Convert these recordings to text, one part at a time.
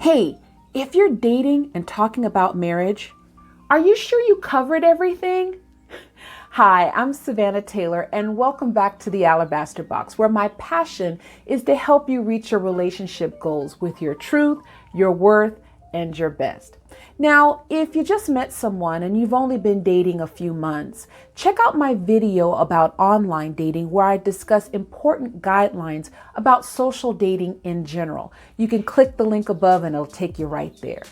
Hey, if you're dating and talking about marriage, are you sure you covered everything? Hi, I'm Savannah Taylor, and welcome back to the Alabaster Box, where my passion is to help you reach your relationship goals with your truth, your worth, and your best. Now, if you just met someone and you've only been dating a few months, check out my video about online dating where I discuss important guidelines about social dating in general. You can click the link above and it'll take you right there.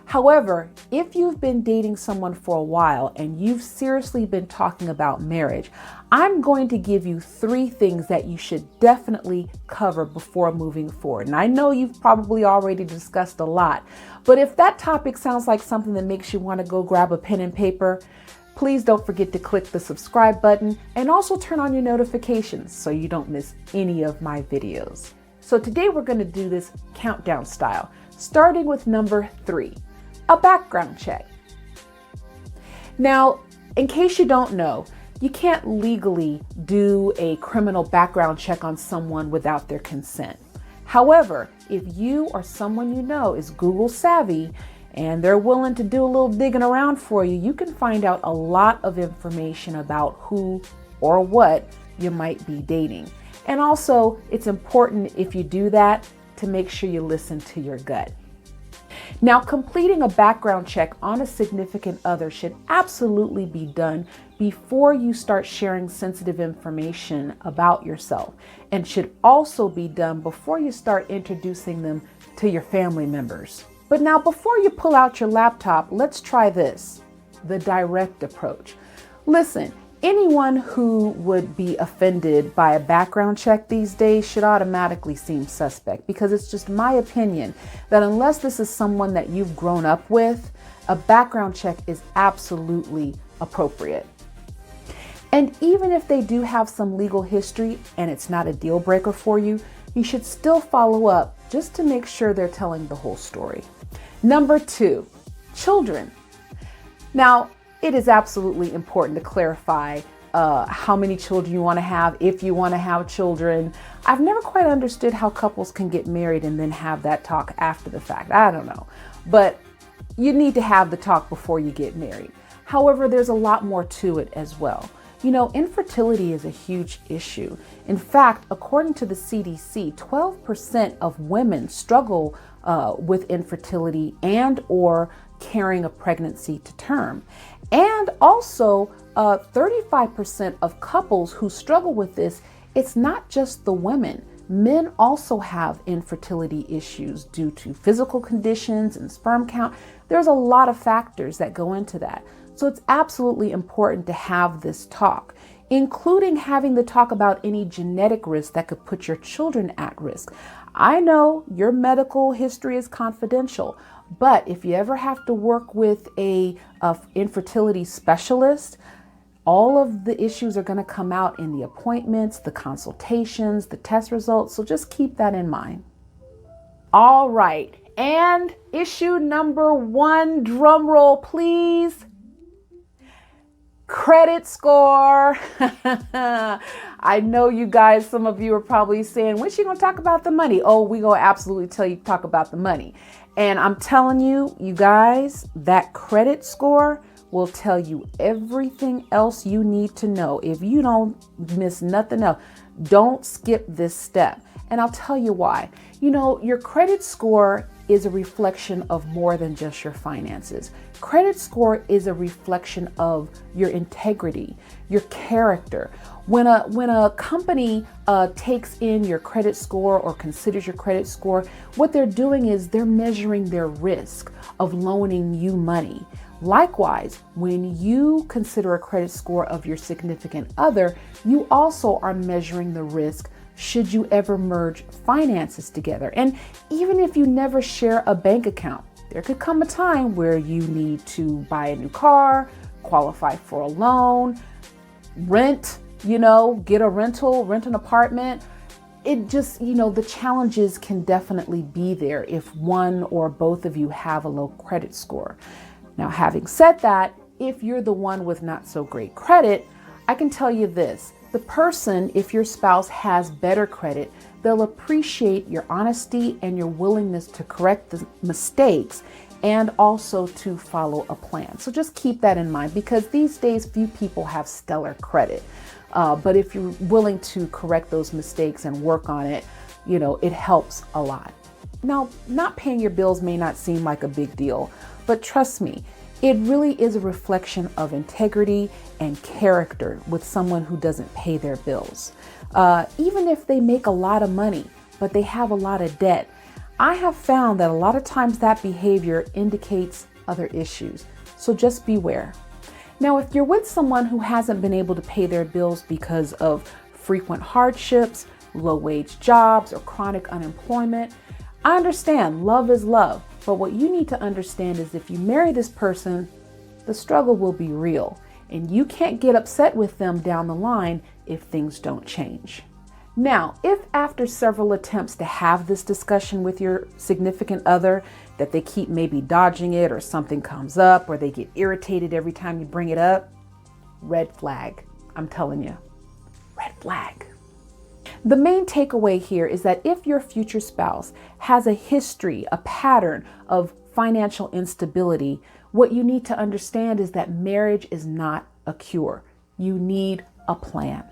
However, if you've been dating someone for a while and you've seriously been talking about marriage, I'm going to give you 3 things that you should definitely cover before moving forward. And I know you've probably already discussed a lot, but if that topic sounds like something that makes you want to go grab a pen and paper, please don't forget to click the subscribe button and also turn on your notifications so you don't miss any of my videos. So today we're going to do this countdown style, starting with number 3. A background check. Now, in case you don't know, you can't legally do a criminal background check on someone without their consent. However, if you or someone you know is Google savvy and they're willing to do a little digging around for you, you can find out a lot of information about who or what you might be dating. And also, it's important if you do that to make sure you listen to your gut. Now, completing a background check on a significant other should absolutely be done before you start sharing sensitive information about yourself, and should also be done before you start introducing them to your family members. But now, before you pull out your laptop, let's try this, the direct approach. Listen, anyone who would be offended by a background check these days should automatically seem suspect, because it's just my opinion that unless this is someone that you've grown up with, a background check is absolutely appropriate. And even if they do have some legal history and it's not a deal breaker for you, you should still follow up just to make sure they're telling the whole story. Number 2, children. Now, it is absolutely important to clarify how many children you want to have, if you want to have children. I've never quite understood how couples can get married and then have that talk after the fact. I don't know. But you need to have the talk before you get married. However, there's a lot more to it as well. You know, infertility is a huge issue. In fact, according to the CDC, 12% of women struggle with infertility and or carrying a pregnancy to term. And also 35% of couples who struggle with this, it's not just the women. Men also have infertility issues due to physical conditions and sperm count. There's a lot of factors that go into that. So it's absolutely important to have this talk, including having the talk about any genetic risk that could put your children at risk. I know your medical history is confidential, but if you ever have to work with a infertility specialist, all of the issues are going to come out in the appointments, the consultations, the test results. So just keep that in mind. All right. And issue number 1, drum roll, please. Credit score. I know you guys, some of you are probably saying, when she gonna talk about the money? Oh, we gonna absolutely tell you to talk about the money. And I'm telling you, you guys, that credit score will tell you everything else you need to know. If you don't miss nothing else, don't skip this step. And I'll tell you why. You know, your credit score is a reflection of more than just your finances. Credit score is a reflection of your integrity, your character. When a company takes in your credit score or considers your credit score, what they're doing is they're measuring their risk of loaning you money. Likewise, when you consider a credit score of your significant other, you also are measuring the risk should you ever merge finances together. And even if you never share a bank account, there could come a time where you need to buy a new car, qualify for a loan, rent, get a rental, rent an apartment. It just, the challenges can definitely be there if one or both of you have a low credit score. Now, having said that, if you're the one with not so great credit, I can tell you this. The person, if your spouse has better credit, they'll appreciate your honesty and your willingness to correct the mistakes and also to follow a plan. So just keep that in mind, because these days few people have stellar credit. But if you're willing to correct those mistakes and work on it, it helps a lot. Now, not paying your bills may not seem like a big deal, but trust me, it really is a reflection of integrity and character with someone who doesn't pay their bills. Even if they make a lot of money, but they have a lot of debt, I have found that a lot of times that behavior indicates other issues. So just beware. Now, if you're with someone who hasn't been able to pay their bills because of frequent hardships, low-wage jobs, or chronic unemployment, I understand love is love, but what you need to understand is if you marry this person, the struggle will be real, and you can't get upset with them down the line if things don't change. Now, if after several attempts to have this discussion with your significant other, that they keep maybe dodging it, or something comes up, or they get irritated every time you bring it up, red flag. I'm telling you, red flag. The main takeaway here is that if your future spouse has a history, a pattern of financial instability, what you need to understand is that marriage is not a cure. You need a plan.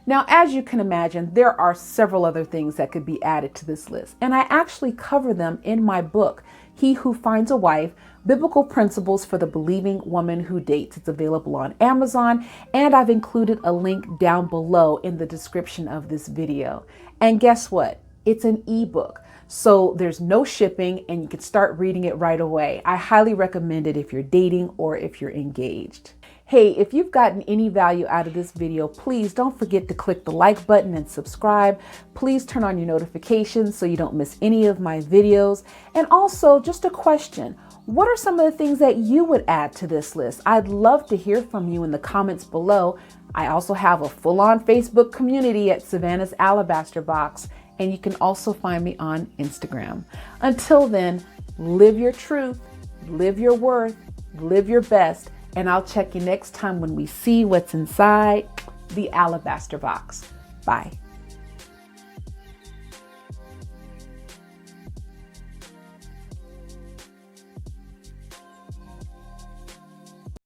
Now, as you can imagine, there are several other things that could be added to this list, and I actually cover them in my book, He Who Finds a Wife, Biblical Principles for the Believing Woman Who Dates. It's available on Amazon, and I've included a link down below in the description of this video. And guess what? It's an ebook, so there's no shipping, and you can start reading it right away. I highly recommend it if you're dating or if you're engaged. Hey, if you've gotten any value out of this video, please don't forget to click the like button and subscribe. Please turn on your notifications so you don't miss any of my videos. And also, just a question, what are some of the things that you would add to this list? I'd love to hear from you in the comments below. I also have a full-on Facebook community at Savannah's Alabaster Box, and you can also find me on Instagram. Until then, live your truth, live your worth, live your best, and I'll check you next time when we see what's inside the Alabaster Box. Bye.